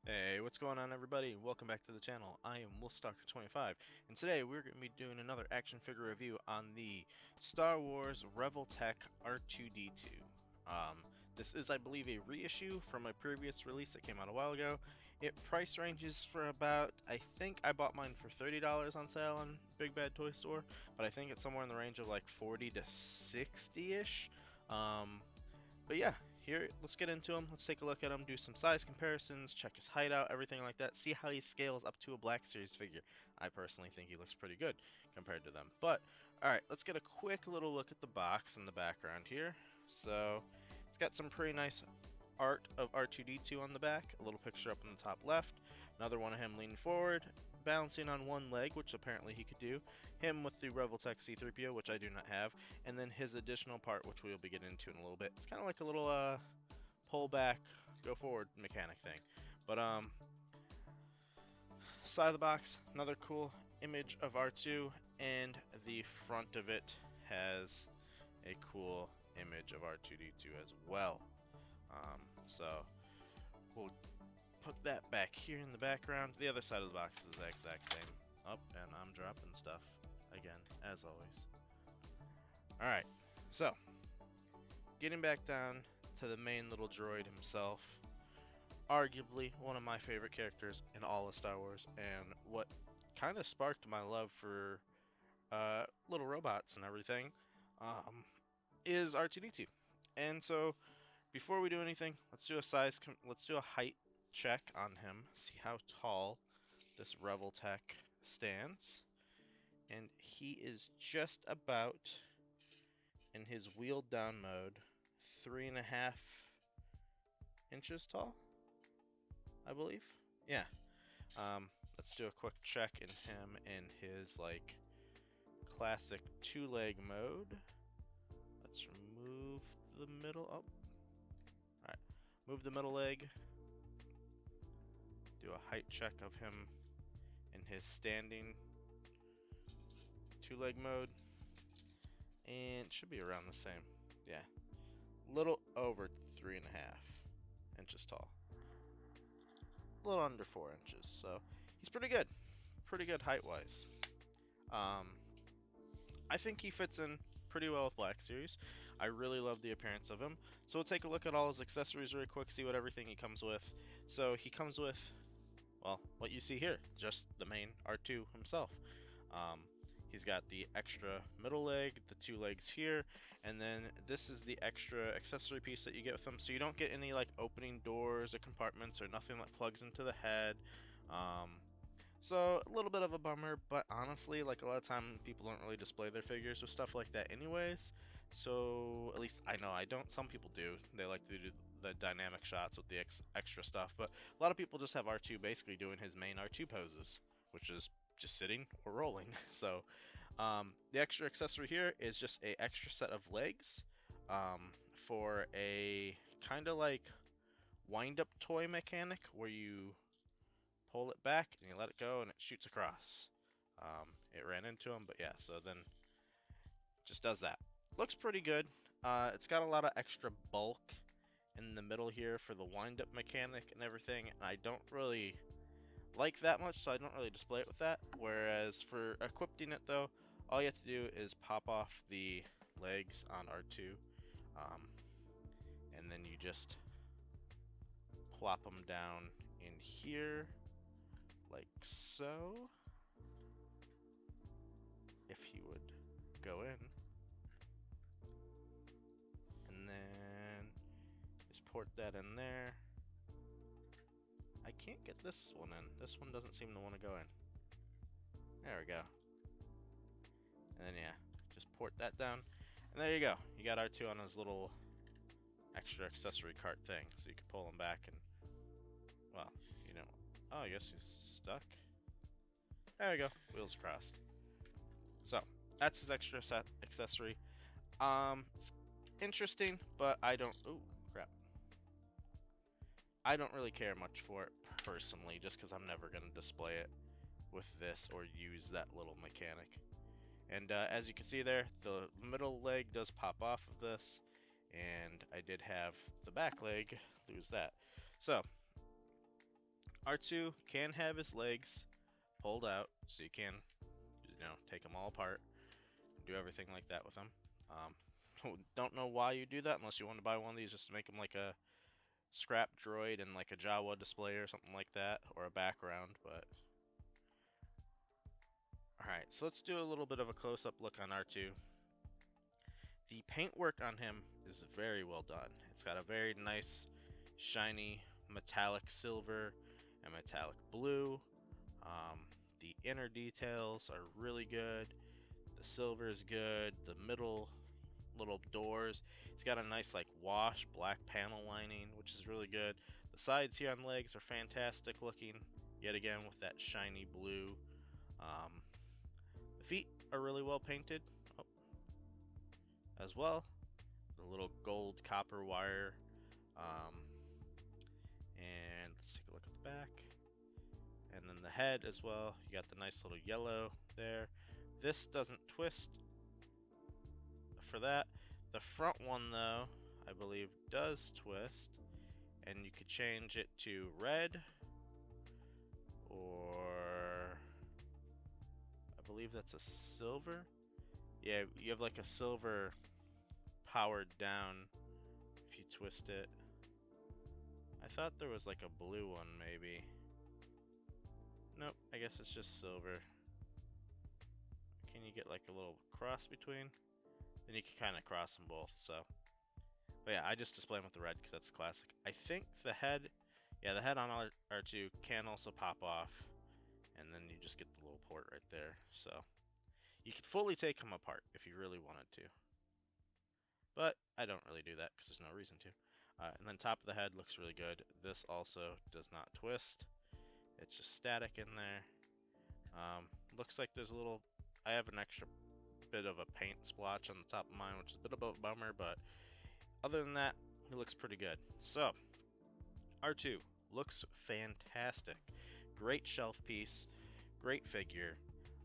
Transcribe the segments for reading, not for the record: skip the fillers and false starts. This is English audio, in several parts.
Hey, what's going on everybody? Welcome back to the channel. I am Wolfstalker25, and today we're going to be doing another action figure review on the Star Wars Revoltech R2-D2. This is, I believe, a reissue from a previous release that came out a while ago. It price ranges for about, I think I bought mine for $30 on sale on Big Bad Toy Store, but I think it's somewhere in the range of like 40 to 60-ish. But yeah, here, let's get into him. Let's take a look at him, do some size comparisons, check his height out, everything like that. See how he scales up to a Black Series figure. I personally think he looks pretty good compared to them. But, alright, let's get a quick little look at the box in the background here. So, it's got some pretty nice art of R2-D2 on the back, a little picture up in the top left, another one of him leaning forward, balancing on one leg, which apparently he could do, him with the Revoltech C-3PO, which I do not have, and then his additional part, which we'll be getting into in a little bit. It's kind of like a little pull back, go forward mechanic thing. But side of the box, another cool image of R2, and the front of it has a cool image of R2-D2 as well. So we'll put that back here in the background. The other side of the box is the exact same. Up, and I'm dropping stuff again, as always. Alright, so getting back down to the main little droid himself. Arguably one of my favorite characters in all of Star Wars, and what kind of sparked my love for little robots and everything is R2-D2. And so before we do anything, let's do a height check on him, see how tall this Revoltech stands. And he is just about, in his wheeled down mode, 3.5 inches tall, I believe. Yeah. Let's do a quick check in him in his like classic two-leg mode. Let's remove the middle. Oh, all right. Move the middle leg. Do a height check of him in his standing two-leg mode, and it should be around the same. Yeah, little over 3.5 inches tall, a little under 4 inches. So he's pretty good height-wise. I think he fits in pretty well with Black Series. I really love the appearance of him. So we'll take a look at all his accessories really quick, see what everything he comes with. So he comes with, well, what you see here, just the main R2 himself. He's got the extra middle leg, the two legs here, and then this is the extra accessory piece that you get with him. So you don't get any like opening doors or compartments or nothing that plugs into the head. So a little bit of a bummer, but honestly, like a lot of time people don't really display their figures with stuff like that anyways. So at least I know I don't. Some people do. They like to do the dynamic shots with the extra stuff, but a lot of people just have R2 basically doing his main R2 poses, which is just sitting or rolling. So the extra accessory here is just a extra set of legs for a kind of like wind-up toy mechanic where you pull it back and you let it go and it shoots across. It ran into him, but yeah, so then just does that. Looks pretty good. It's got a lot of extra bulk in the middle here for the wind-up mechanic and everything, and I don't really like that much, so I don't really display it with that. Whereas for equipping it though, all you have to do is pop off the legs on R2, and then you just plop them down in here like so. If he would go in, and then just port that in there. I can't get this one in. This one doesn't seem to want to go in. There we go. And then yeah, just port that down. And there you go. You got R2 on his little extra accessory cart thing. So you can pull him back and, well, you know. Oh, I guess he's stuck. There we go. Wheels crossed. So that's his extra set accessory. It's interesting, but I don't. Oh crap. I don't really care much for it personally, just because I'm never going to display it with this or use that little mechanic. And as you can see there, the middle leg does pop off of this, and I did have the back leg lose that. So R2 can have his legs pulled out, so you can, take them all apart, do everything like that with them. Don't know why you do that unless you want to buy one of these just to make them like a scrap droid and like a Jawa display or something like that, or a background, but... Alright, so let's do a little bit of a close-up look on R2. The paintwork on him is very well done. It's got a very nice, shiny, metallic silver and metallic blue. The inner details are really good. The silver is good. The middle little doors, it's got a nice like wash black panel lining, which is really good. The sides here on legs are fantastic looking, yet again with that shiny blue. The feet are really well painted as well. The little gold copper wire. And let's take a look at the back. And then the head as well. You got the nice little yellow there. This doesn't twist for that. The front one, though, I believe does twist. And you could change it to red. Or... I believe that's a silver. Yeah, you have like a silver powered down if you twist it. I thought there was like a blue one, maybe. Nope, I guess it's just silver. Can you get like a little cross between? Then you can kind of cross them both, so. But yeah, I just display them with the red because that's classic. I think the head, yeah, the head on R2 can also pop off. And then you just get the little port right there, so. You could fully take them apart if you really wanted to. But I don't really do that because there's no reason to. And then top of the head looks really good. This also does not twist. It's just static in there. Looks like there's a little... I have an extra bit of a paint splotch on the top of mine, which is a bit of a bummer, but other than that, it looks pretty good. So, R2 looks fantastic. Great shelf piece. Great figure.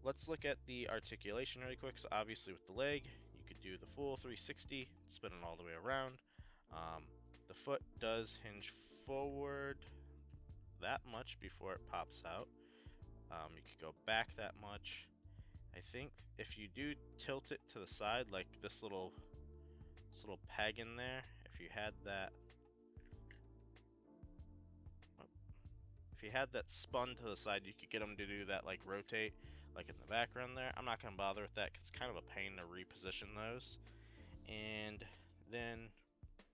Let's look at the articulation really quick. So obviously with the leg, you could do the full 360, spin it all the way around. The foot does hinge forward that much before it pops out. You could go back that much. I think if you do tilt it to the side, like this little peg in there, if you had that, spun to the side, you could get them to do that, like rotate, like in the background there. I'm not gonna bother with that because it's kind of a pain to reposition those. And then if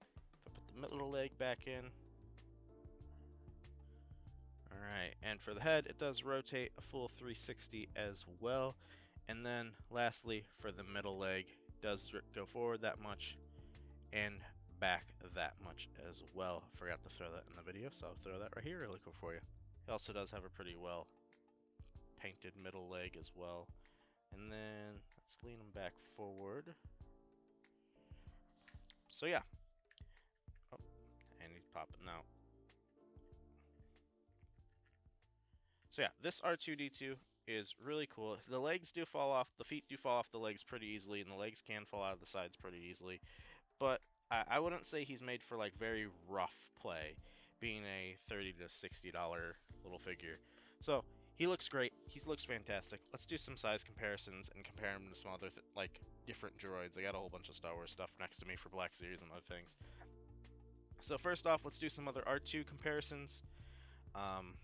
I put the middle leg back in. Alright, and for the head, it does rotate a full 360 as well. And then lastly, for the middle leg, it does go forward that much and back that much as well. Forgot to throw that in the video, so I'll throw that right here really quick for you. It also does have a pretty well painted middle leg as well. And then let's lean them back forward. So yeah. Oh, and he's popping out. So yeah, this R2-D2 is really cool. The legs do fall off, the feet do fall off the legs pretty easily, and the legs can fall out of the sides pretty easily. But I wouldn't say he's made for like very rough play, being a $30 to $60 little figure. So he looks great. He looks fantastic. Let's do some size comparisons and compare him to some other like different droids. I got a whole bunch of Star Wars stuff next to me for Black Series and other things. So first off, let's do some other R2 comparisons. I'm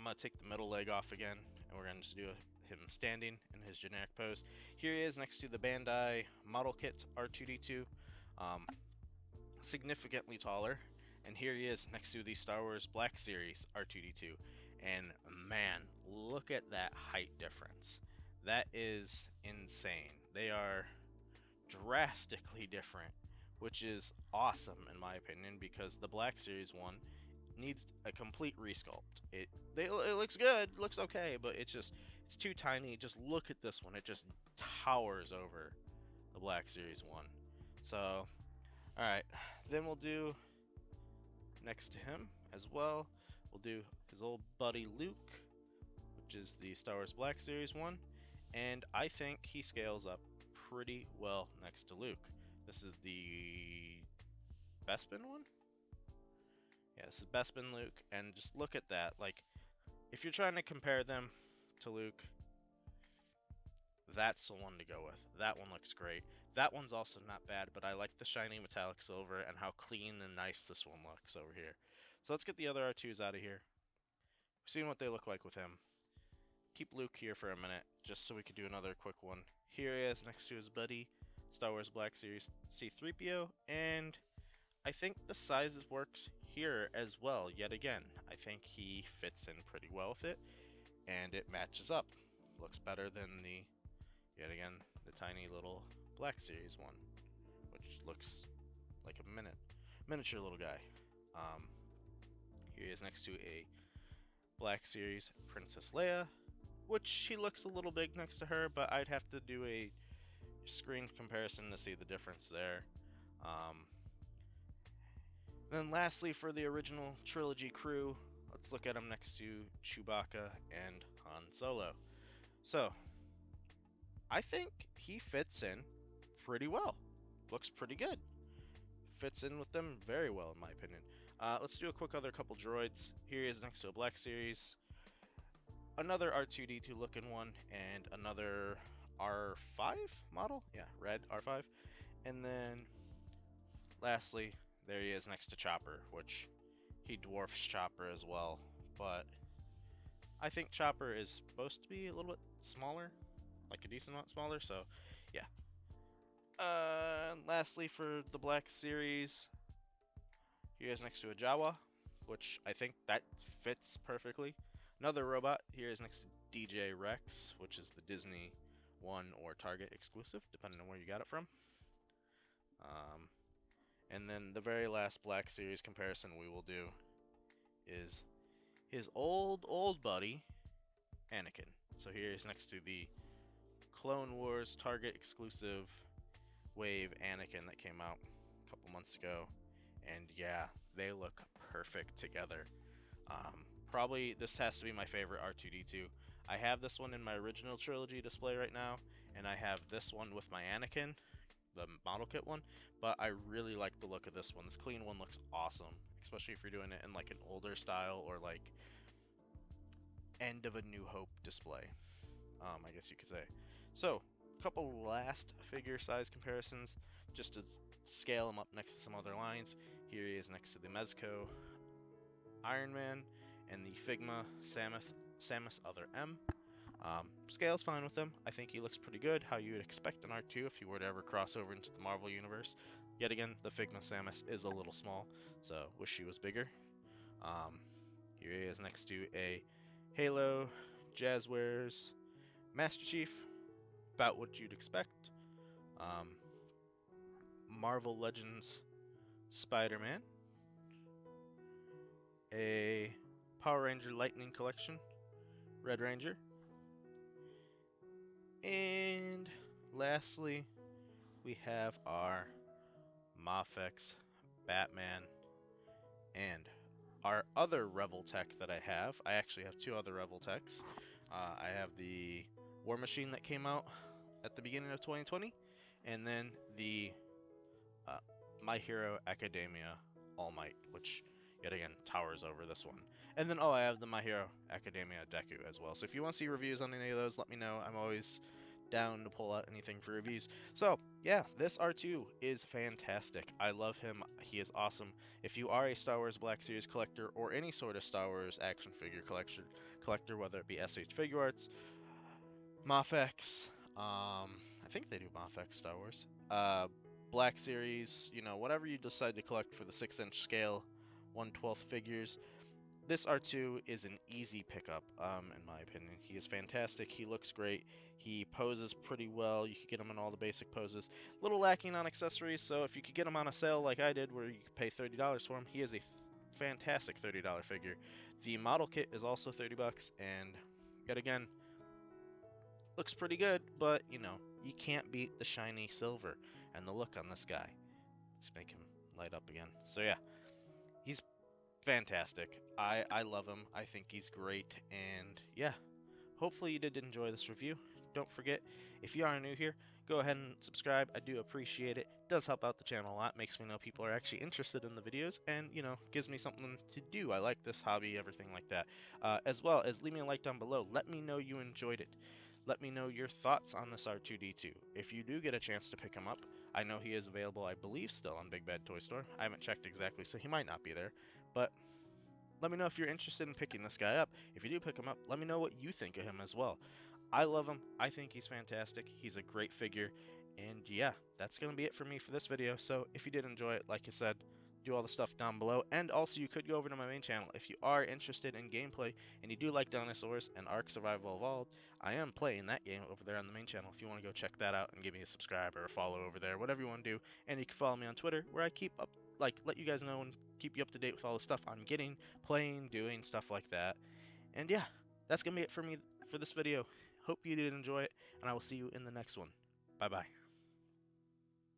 going to take the middle leg off again, and we're going to do him standing in his generic pose. Here he is next to the Bandai model kit R2-D2, significantly taller. And here he is next to the Star Wars Black Series R2-D2. And man, look at that height difference. That is insane. They are drastically different, which is awesome in my opinion, because the Black Series one needs a complete resculpt. It looks good, looks okay, but it's too tiny. Just look at this one. It just towers over the Black Series one. So, alright, then we'll do next to him as well, we'll do his old buddy Luke, which is the Star Wars Black Series one, and I think he scales up pretty well next to Luke. This is the Bespin one? Yeah, this is Bespin Luke, and just look at that. Like, if you're trying to compare them to Luke, that's the one to go with. That one looks great. That one's also not bad, but I like the shiny metallic silver and how clean and nice this one looks over here. So let's get the other R2s out of here. We've seen what they look like with him. Keep Luke here for a minute, just so we could do another quick one. Here he is next to his buddy, Star Wars Black Series C-3PO, and I think the sizes works here as well, yet again. I think he fits in pretty well with it, and it matches up. Looks better than the, yet again, the tiny little Black Series one, which looks like a miniature little guy. Here he is next to a Black Series Princess Leia, which she looks a little big next to her, but I'd have to do a screen comparison to see the difference there. Then lastly, for the original trilogy crew, let's look at them next to Chewbacca and Han Solo. So, I think he fits in pretty well. Looks pretty good. Fits in with them very well, in my opinion. Let's do a quick other couple droids. Here he is next to a Black Series, another R2D2 looking one, and another R5 model. Yeah, red R5. And then lastly, there he is next to Chopper, which he dwarfs Chopper as well. But I think Chopper is supposed to be a little bit smaller, like a decent amount smaller. So, yeah. Lastly, for the Black Series, he is next to a Jawa, which I think that fits perfectly. Another robot here is next to DJ Rex, which is the Disney One or Target exclusive, depending on where you got it from. And then the very last Black Series comparison we will do is his old buddy, Anakin. So here he's next to the Clone Wars Target exclusive Wave Anakin that came out a couple months ago. And yeah, they look perfect together. Probably this has to be my favorite R2D2. I have this one in my original trilogy display right now, and I have this one with my Anakin, the model kit one, but I really like the look of this one. This clean one looks awesome, especially if you're doing it in like an older style or like end of a New Hope display, I guess you could say. So, a couple last figure size comparisons, just to scale them up next to some other lines. Here he is next to the Mezco Iron Man and the Figma Samus Other M. Scale's fine with him. I think he looks pretty good, how you would expect an R2 if he were to ever cross over into the Marvel Universe. Yet again, the Figma Samus is a little small, so wish she was bigger. Here he is next to a Halo Jazzwares Master Chief, about what you'd expect. Marvel Legends Spider-Man, a Power Ranger Lightning Collection Red Ranger, and lastly we have our Mafex Batman and our other Revoltech that I have. I actually have two other Revoltechs. I have the War Machine that came out at the beginning of 2020, and then the My Hero Academia All Might, which yet again towers over this one. And then, I have the My Hero Academia Deku as well. So if you want to see reviews on any of those, let me know. I'm always down to pull out anything for reviews. So yeah, this R2 is fantastic. I love him. He is awesome. If you are a Star Wars Black Series collector or any sort of Star Wars action figure collector, whether it be SH Figuarts, Mafex, I think they do Mafex Star Wars, Black Series, whatever you decide to collect for the 6-inch scale, 1/12 figures, this R2 is an easy pickup, in my opinion. He is fantastic. He looks great. He poses pretty well. You can get him in all the basic poses. A little lacking on accessories, so if you could get him on a sale like I did where you could pay $30 for him, he is a fantastic $30 figure. The model kit is also $30, and yet again, looks pretty good, but, you can't beat the shiny silver and the look on this guy. Let's make him light up again. So yeah, he's fantastic. I love him. I think he's great, and yeah, hopefully you did enjoy this review. Don't forget, if you are new here, go ahead and subscribe. I do appreciate it. It does help out the channel a lot, makes me know people are actually interested in the videos, and gives me something to do. I like this hobby, everything like that. As well as leave me a like down below. Let me know you enjoyed it. Let me know your thoughts on this R2-D2. If you do get a chance to pick him up, I know he is available, I believe, still on Big Bad Toy Store. I haven't checked exactly, so he might not be there. But let me know if you're interested in picking this guy up. If you do pick him up, let me know what you think of him as well. I love him. I think he's fantastic. He's a great figure. And yeah, that's going to be it for me for this video. So if you did enjoy it, like I said, do all the stuff down below. And also, you could go over to my main channel. If you are interested in gameplay and you do like dinosaurs and Ark Survival Evolved, I am playing that game over there on the main channel. If you want to go check that out and give me a subscribe or a follow over there, whatever you want to do. And you can follow me on Twitter, where I keep up, let you guys know and keep you up to date with all the stuff I'm getting, playing, doing, stuff like that. And yeah, that's going to be it for me for this video. Hope you did enjoy it, and I will see you in the next one. Bye-bye.